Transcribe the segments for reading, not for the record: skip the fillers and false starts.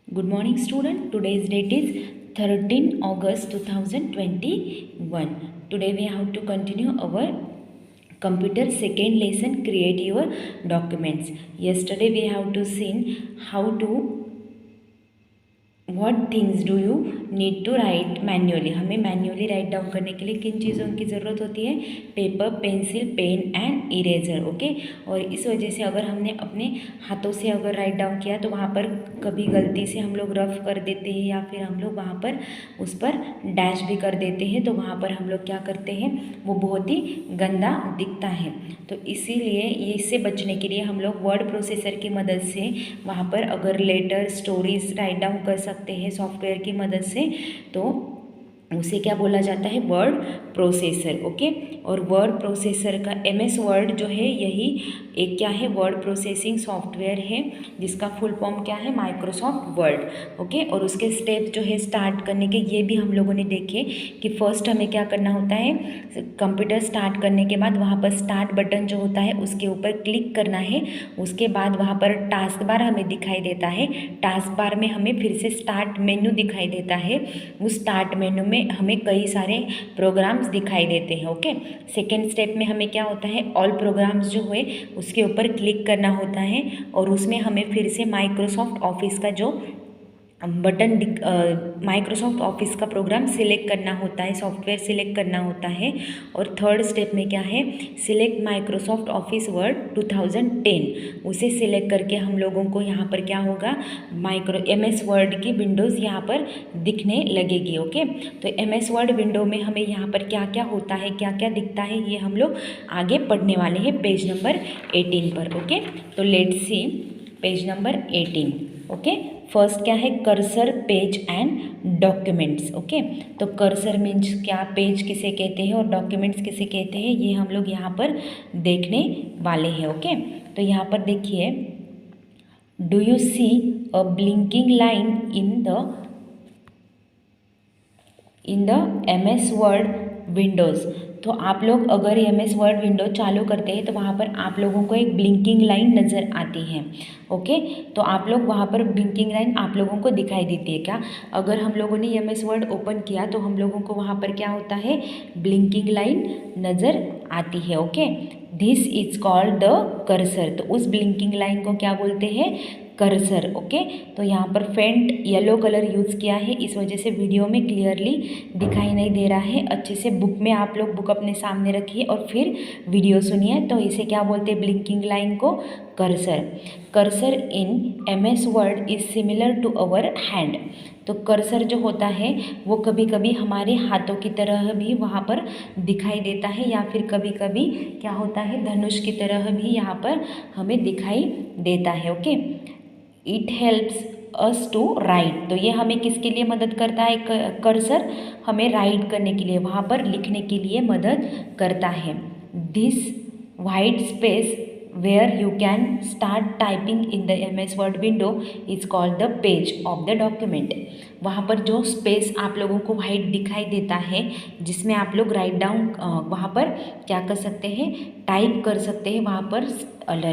Good morning student. Today's date is 13 August 2021. Today we have to continue our computer second lesson, create your documents. Yesterday we have to seen how to what things do you need to write manually. हमें manually write down करने के लिए किन चीज़ों की ज़रूरत होती है? Paper, pencil, pen and eraser. Okay, और इस वजह से अगर हमने अपने हाथों से अगर राइट डाउन किया तो वहाँ पर कभी गलती से हम लोग रफ कर देते हैं या फिर हम लोग वहाँ पर उस पर डैश भी कर देते हैं, तो वहाँ पर हम लोग क्या करते हैं, वो बहुत ही गंदा दिखता है। तो इसीलिए ये इससे बचने के लिए हम लोग वर्ड प्रोसेसर की मदद से वहाँ पर अगर लेटर, स्टोरीज राइट डाउन कर सकते हैं सॉफ्टवेयर की मदद से, तो उसे क्या बोला जाता है? Word processor. ओके, और वर्ड प्रोसेसर का MS वर्ड जो है यही एक क्या है? वर्ड प्रोसेसिंग सॉफ्टवेयर है, जिसका फुल फॉर्म क्या है? Microsoft word. ओके, और उसके स्टेप जो है स्टार्ट करने के, ये भी हम लोगों ने देखे कि फर्स्ट हमें क्या करना होता है, कंप्यूटर स्टार्ट करने के बाद वहाँ पर स्टार्ट बटन जो होता है उसके ऊपर क्लिक करना है। उसके बाद वहाँ पर टास्क बार हमें दिखाई देता है। टास्क बार में हमें फिर से स्टार्ट मेन्यू दिखाई देता है। उस स्टार्ट मेन्यू में हमें कई सारे प्रोग्राम्स दिखाई देते हैं। ओके, सेकेंड स्टेप में हमें क्या होता है? ऑल प्रोग्राम्स जो है उसके ऊपर क्लिक करना होता है और उसमें हमें फिर से माइक्रोसॉफ्ट ऑफिस का जो बटन माइक्रोसॉफ्ट ऑफिस का प्रोग्राम सिलेक्ट करना होता है, सॉफ्टवेयर सिलेक्ट करना होता है। और थर्ड स्टेप में क्या है? सिलेक्ट माइक्रोसॉफ्ट ऑफिस वर्ड 2010, उसे सिलेक्ट करके हम लोगों को यहाँ पर क्या होगा? MS वर्ड की विंडोज़ यहाँ पर दिखने लगेगी। ओके, तो MS वर्ड विंडो में हमें यहाँ पर क्या क्या होता है, क्या क्या दिखता है, ये हम लोग आगे पढ़ने वाले हैं पेज नंबर 18 पर। ओके, तो let's see page number 18। Okay, first क्या है? Cursor, page and documents. Okay, तो कर्सर मीन्स क्या, पेज किसे कहते हैं और डॉक्यूमेंट्स किसे कहते हैं, ये हम लोग यहाँ पर देखने वाले हैं। ओके, तो यहाँ पर देखिए, do you see a blinking line in the MS Word windows. तो आप लोग अगर MS वर्ड विंडो चालू करते हैं तो वहाँ पर आप लोगों को एक ब्लिंकिंग लाइन नज़र आती है। ओके, तो आप लोग वहाँ पर ब्लिंकिंग लाइन आप लोगों को दिखाई देती है क्या? अगर हम लोगों ने MS वर्ड ओपन किया तो हम लोगों को वहाँ पर क्या होता है? ब्लिंकिंग लाइन नज़र आती है। Okay, this is called the cursor. तो उस ब्लिंकिंग लाइन को क्या बोलते हैं? कर्सर। ओके, तो यहाँ पर फेंट येलो कलर यूज़ किया है, इस वजह से वीडियो में क्लियरली दिखाई नहीं दे रहा है। अच्छे से बुक में आप लोग बुक अपने सामने रखिए और फिर वीडियो सुनिए। तो इसे क्या बोलते हैं? ब्लिंकिंग लाइन को cursor. Cursor in MS Word is similar to our hand. तो कर्सर जो होता है वो कभी कभी हमारे हाथों की तरह भी वहाँ पर दिखाई देता है, या फिर कभी कभी क्या होता है? धनुष की तरह भी यहाँ पर हमें दिखाई देता है। Okay, it helps us to write. तो ये हमें किसके लिए मदद करता है? कर्सर हमें राइट करने के लिए, वहाँ पर लिखने के लिए मदद करता है। This white space where you can start typing in the MS Word window is called the page of the document। वहाँ पर जो स्पेस आप लोगों को वाइट दिखाई देता है जिसमें आप लोग राइट डाउन वहाँ पर क्या कर सकते हैं? टाइप कर सकते हैं, वहाँ पर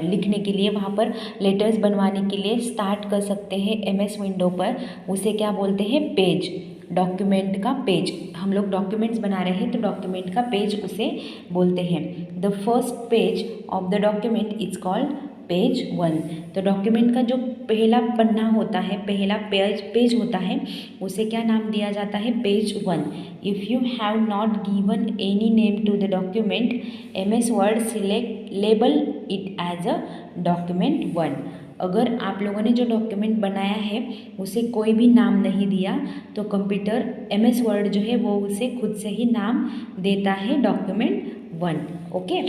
लिखने के लिए, वहाँ पर लेटर्स बनवाने के लिए स्टार्ट कर सकते हैं MS विंडो पर। उसे क्या बोलते हैं? पेज। डॉक्यूमेंट का पेज, हम लोग डॉक्यूमेंट्स बना रहे हैं तो डॉक्यूमेंट का पेज उसे बोलते हैं। The first page of the document is called page 1। तो डॉक्यूमेंट का जो पहला पन्ना होता है, पहला पेज होता है, उसे क्या नाम दिया जाता है? Page 1। If you have not given any name to the document, MS Word select label it as a document 1। अगर आप लोगों ने जो डॉक्यूमेंट बनाया है उसे कोई भी नाम नहीं दिया तो कंप्यूटर MS वर्ड जो है वो उसे खुद से ही नाम देता है डॉक्यूमेंट 1। ओके,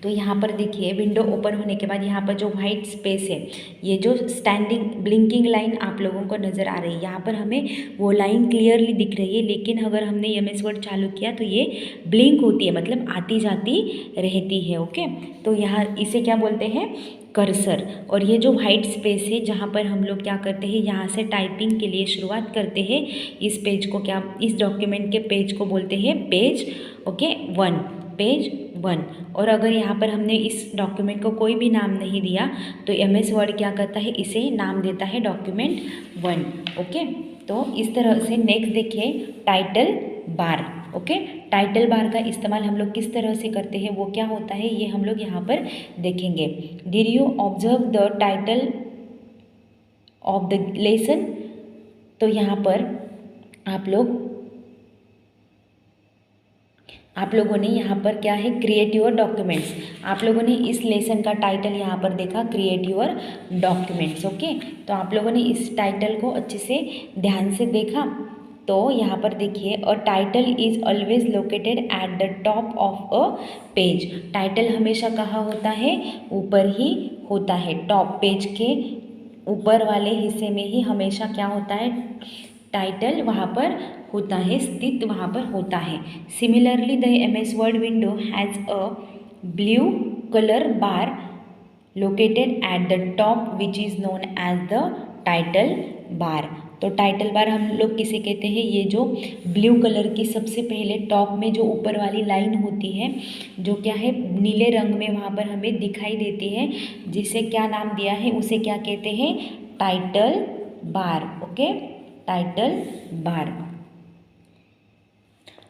तो यहाँ पर देखिए, विंडो ओपन होने के बाद यहाँ पर जो वाइट स्पेस है, ये जो स्टैंडिंग ब्लिंकिंग लाइन आप लोगों को नज़र आ रही है, यहाँ पर हमें वो लाइन क्लियरली दिख रही है। लेकिन अगर हमने MS वर्ड चालू किया तो ये ब्लिंक होती है, मतलब आती जाती रहती है। ओके, तो यहाँ इसे क्या बोलते हैं? कर्सर। और ये जो वाइट स्पेस है जहाँ पर हम लोग क्या करते हैं? यहाँ से टाइपिंग के लिए शुरुआत करते हैं। इस पेज को क्या, इस डॉक्यूमेंट के पेज को बोलते हैं पेज 1, पेज वन। और अगर यहाँ पर हमने इस डॉक्यूमेंट को कोई भी नाम नहीं दिया तो MS वर्ड क्या करता है, इसे नाम देता है डॉक्यूमेंट 1। ओके, तो इस तरह से नेक्स्ट देखिए टाइटल बार। ओके, टाइटल बार का इस्तेमाल हम लोग किस तरह से करते हैं, वो क्या होता है, ये हम लोग यहाँ पर देखेंगे। Did you observe the title of the lesson. तो यहाँ पर आप लोगों ने यहाँ पर क्या है, क्रिएट योर डॉक्यूमेंट्स। आप लोगों ने इस लेसन का टाइटल यहाँ पर देखा, क्रिएट योर डॉक्यूमेंट्स। ओके, तो आप लोगों ने इस टाइटल को अच्छे से ध्यान से देखा। तो यहाँ पर देखिए, a title is always located at the top of a page. Title हमेशा कहाँ होता है, ऊपर ही होता है, टॉप पेज के ऊपर वाले हिस्से में ही हमेशा क्या होता है, टाइटल वहाँ पर होता है, स्थित वहाँ पर होता है। Similarly the MS Word window has a blue colour bar located at the top which is known as the title bar. तो टाइटल बार हम लोग किसे कहते हैं, ये जो ब्लू कलर की सबसे पहले टॉप में जो ऊपर वाली लाइन होती है, जो क्या है नीले रंग में वहाँ पर हमें दिखाई देती है, जिसे क्या नाम दिया है, उसे क्या कहते हैं, title bar. Okay, title bar.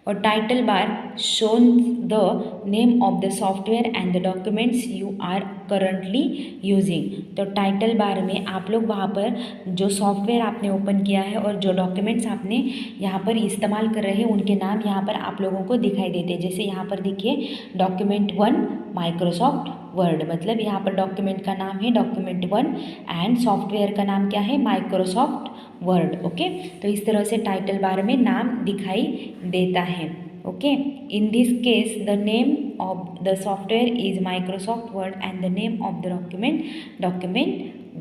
और title bar shown the name of the software and the documents you are currently using. तो टाइटल बार में आप लोग वहाँ पर जो सॉफ्टवेयर आपने ओपन किया है और जो डॉक्यूमेंट्स आपने यहाँ पर इस्तेमाल कर रहे हैं उनके नाम यहाँ पर आप लोगों को दिखाई देते हैं। जैसे यहाँ पर देखिए डॉक्यूमेंट 1 माइक्रोसॉफ्ट वर्ड, मतलब यहाँ पर डॉक्यूमेंट का नाम है डॉक्यूमेंट 1 एंड सॉफ्टवेयर का नाम क्या है, माइक्रोसॉफ्ट वर्ड। ओके, तो इस तरह से टाइटल बार में नाम दिखाई देता है। Okay, in this case the name of the software is Microsoft word and the name of the document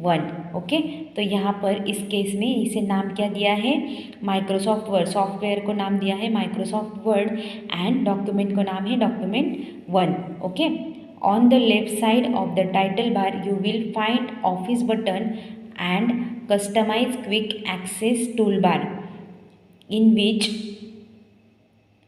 1। Okay, तो यहाँ पर इस केस में इसे नाम क्या दिया है, माइक्रोसॉफ्ट वर्ड। सॉफ्टवेयर को नाम दिया है माइक्रोसॉफ्ट वर्ड एंड डॉक्यूमेंट को नाम है document 1। Okay, on the left side of the title bar you will find office button and customize quick access toolbar in which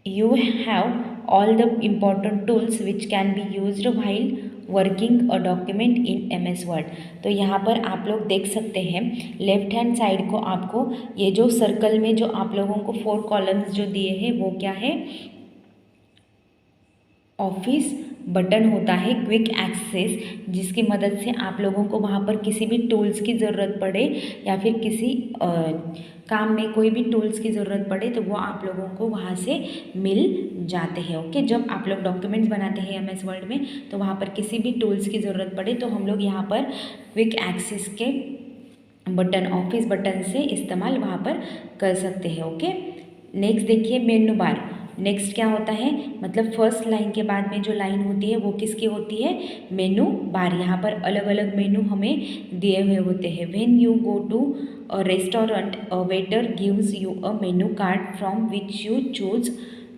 you have all the important tools which can be used while working a document in MS word. तो यहाँ पर आप लोग देख सकते हैं left hand side को आपको ये जो सर्कल में जो आप लोगों को 4 कॉलम्स जो दिए हैं वो क्या है, ऑफिस बटन होता है, क्विक एक्सेस, जिसकी मदद से आप लोगों को वहाँ पर किसी भी टूल्स की ज़रूरत पड़े या फिर किसी काम में कोई भी टूल्स की ज़रूरत पड़े तो वो आप लोगों को वहाँ से मिल जाते हैं। ओके, जब आप लोग डॉक्यूमेंट्स बनाते हैं MS वर्ड में तो वहाँ पर किसी भी टूल्स की ज़रूरत पड़े तो हम लोग यहाँ पर क्विक एक्सेस के बटन, ऑफिस बटन से इस्तेमाल वहाँ पर कर सकते हैं। ओके, नेक्स्ट देखिए मेनू बार। नेक्स्ट क्या होता है, मतलब फर्स्ट लाइन के बाद में जो लाइन होती है वो किसकी होती है, मेनू बार। यहाँ पर अलग अलग मेनू हमें दिए हुए होते हैं। When you go to a restaurant a waiter gives you a menu card from which you choose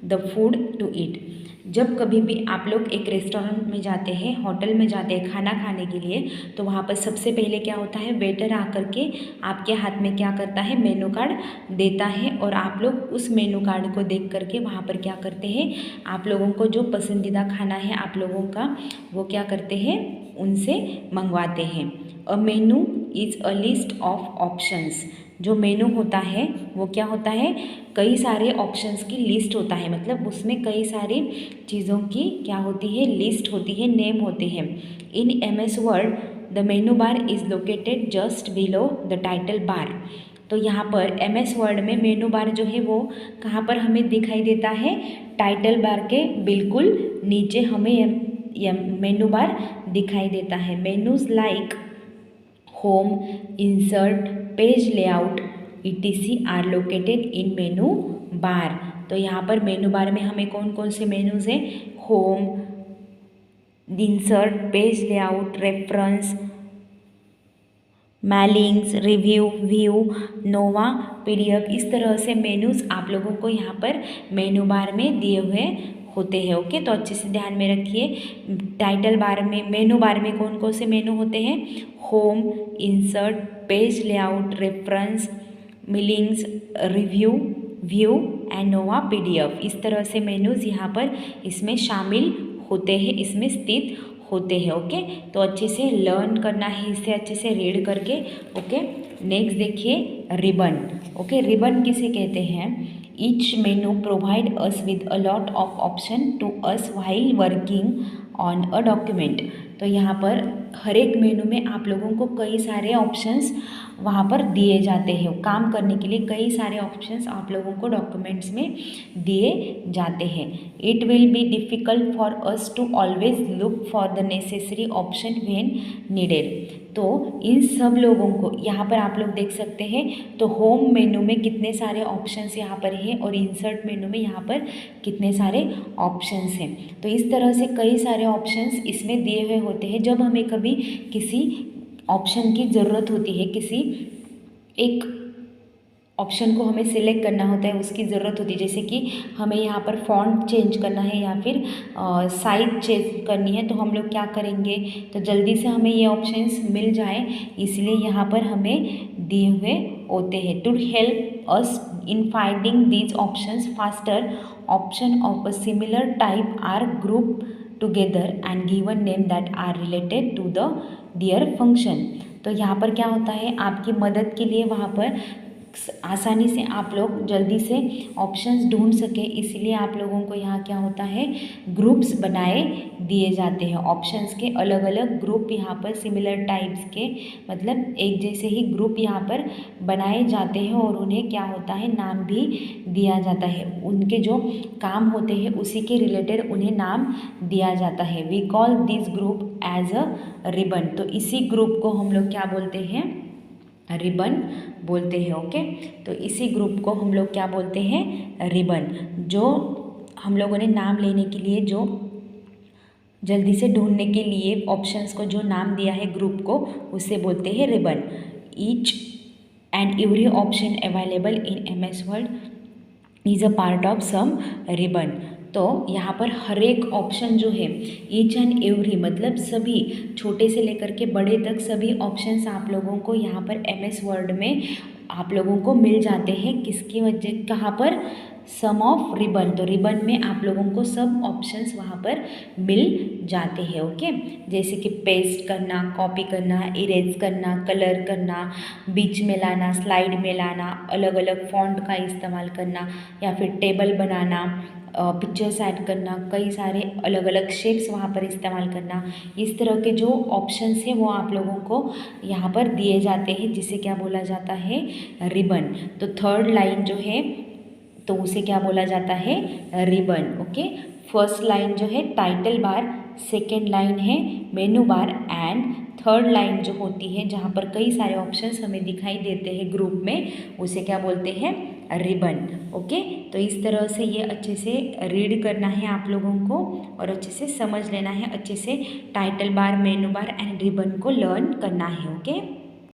the food to eat. जब कभी भी आप लोग एक रेस्टोरेंट में जाते हैं, होटल में जाते हैं खाना खाने के लिए, तो वहाँ पर सबसे पहले क्या होता है, वेटर आकर के आपके हाथ में क्या करता है, मेनू कार्ड देता है और आप लोग उस मेनू कार्ड को देख करके वहाँ पर क्या करते हैं, आप लोगों को जो पसंदीदा खाना है आप लोगों का वो क्या करते हैं, उनसे मंगवाते हैं। A menu is a list of options. जो मेनू होता है वो क्या होता है, कई सारे ऑप्शंस की लिस्ट होता है, मतलब उसमें कई सारी चीज़ों की क्या होती है, लिस्ट होती है, नेम होते हैं। इन MS word the menu bar is located just below the title bar. तो यहाँ पर MS वर्ड में मेनू बार जो है वो कहाँ पर हमें दिखाई देता है, टाइटल बार के बिल्कुल नीचे हमें मेनू बार दिखाई देता है। Menus like home, insert, page layout etc are located in menu bar. तो यहाँ पर मेनू बार में हमें कौन कौन से मेनूज हैं, home, insert, page layout, reference, mailings, review, view, Nova, PDF, इस तरह से मेनूज आप लोगों को यहाँ पर मेनू बार में दिए हुए होते हैं। ओके, तो अच्छे से ध्यान में रखिए टाइटल बार में, मेनू बार में कौन कौन से मेनू होते हैं, home, insert, page layout, reference, mailings, review, view and Nova PDF। इस तरह से मेनूज यहाँ पर इसमें शामिल होते हैं, इसमें स्थित होते हैं। ओके, तो अच्छे से लर्न करना है, इसे अच्छे से रीड करके। ओके, नेक्स्ट देखिए रिबन। ओके, रिबन किसे कहते हैं? Each menu provide us with a lot of option to us while working on a document. तो यहाँ पर हर एक मेनू में आप लोगों को कई सारे ऑप्शंस वहाँ पर दिए जाते हैं। काम करने के लिए कई सारे ऑप्शंस आप लोगों को डॉक्यूमेंट्स में दिए जाते हैं। It will be difficult for us to always look for the necessary option when needed. तो इन सब लोगों को यहाँ पर आप लोग देख सकते हैं, तो होम मेनू में कितने सारे ऑप्शंस यहाँ पर हैं और इंसर्ट मेनू में यहाँ पर कितने सारे ऑप्शंस हैं। तो इस तरह से कई सारे ऑप्शंस इसमें दिए हुए होते हैं। जब हमें कभी किसी ऑप्शन की ज़रूरत होती है, किसी एक ऑप्शन को हमें सिलेक्ट करना होता है, उसकी ज़रूरत होती है, जैसे कि हमें यहाँ पर फॉन्ट चेंज करना है या फिर साइज चेंज करनी है, तो हम लोग क्या करेंगे, तो जल्दी से हमें ये ऑप्शंस मिल जाए, इसलिए यहाँ पर हमें दिए हुए होते हैं। To help us in finding these options faster, option of a similar type are group together and given name that are related to the their function. तो यहाँ पर क्या होता है, आपकी मदद के लिए वहाँ पर आसानी से आप लोग जल्दी से ऑप्शंस ढूंढ सके, इसलिए आप लोगों को यहाँ क्या होता है, ग्रुप्स बनाए दिए जाते हैं। ऑप्शंस के अलग अलग ग्रुप यहाँ पर सिमिलर टाइप्स के, मतलब एक जैसे ही ग्रुप यहाँ पर बनाए जाते हैं और उन्हें क्या होता है, नाम भी दिया जाता है। उनके जो काम होते हैं उसी के रिलेटेड उन्हें नाम दिया जाता है। We call this group as a ribbon. तो इसी ग्रुप को हम लोग क्या बोलते हैं, रिबन बोलते हैं। ओके, तो इसी ग्रुप को हम लोग क्या बोलते हैं, रिबन। जो हम लोगों ने नाम लेने के लिए, जो जल्दी से ढूंढने के लिए ऑप्शंस को जो नाम दिया है ग्रुप को, उसे बोलते हैं ribbon. Each and every option available in MS word is a part of some ribbon. तो यहाँ पर हर एक ऑप्शन जो है, ईच एंड एवरी मतलब सभी, छोटे से लेकर के बड़े तक सभी ऑप्शंस आप लोगों को यहाँ पर MS वर्ड में आप लोगों को मिल जाते हैं। किसकी वजह, कहाँ पर, सम ऑफ रिबन। तो रिबन में आप लोगों को सब ऑप्शंस वहाँ पर मिल जाते हैं। ओके, जैसे कि पेस्ट करना, कॉपी करना, इरेज करना, कलर करना, बीच में लाना, स्लाइड में लाना, अलग अलग फॉन्ट का इस्तेमाल करना, या फिर टेबल बनाना, पिक्चर्स ऐड करना, कई सारे अलग अलग शेप्स वहाँ पर इस्तेमाल करना। इस तरह के जो ऑप्शंस हैं वो आप लोगों को यहाँ पर दिए जाते हैं, जिसे क्या बोला जाता है, रिबन। तो थर्ड लाइन जो है तो उसे क्या बोला जाता है, रिबन। ओके, फर्स्ट लाइन जो है टाइटल बार, सेकेंड लाइन है मेनू बार, एंड थर्ड लाइन जो होती है जहाँ पर कई सारे ऑप्शंस हमें दिखाई देते हैं ग्रुप में, उसे क्या बोलते हैं, रिबन। ओके, तो इस तरह से ये अच्छे से रीड करना है आप लोगों को और अच्छे से समझ लेना है, अच्छे से title bar, menu bar and ribbon को लर्न करना है। ओके।